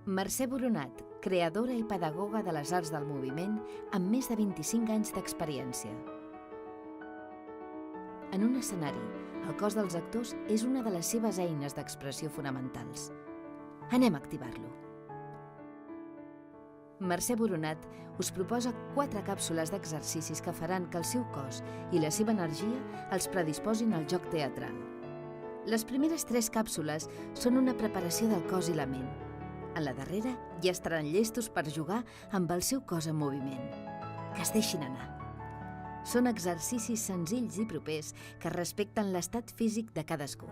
Mercè Boronat, creadora i pedagoga de les arts del moviment amb més de 25 anys d'experiència. En un escenari, el cos dels actors és una de les seves eines d'expressió fonamentals. Anem a activar-lo. Mercè Boronat us proposa 4 càpsules d'exercicis que faran que el seu cos i la seva energia els predisposin al joc teatral. Les primeres 3 càpsules són una preparació del cos i la ment. En la darrera ja estaran llestos per jugar amb el seu cos en moviment. Que es deixin anar. Són exercicis senzills i propers que respecten l'estat físic de cadascú.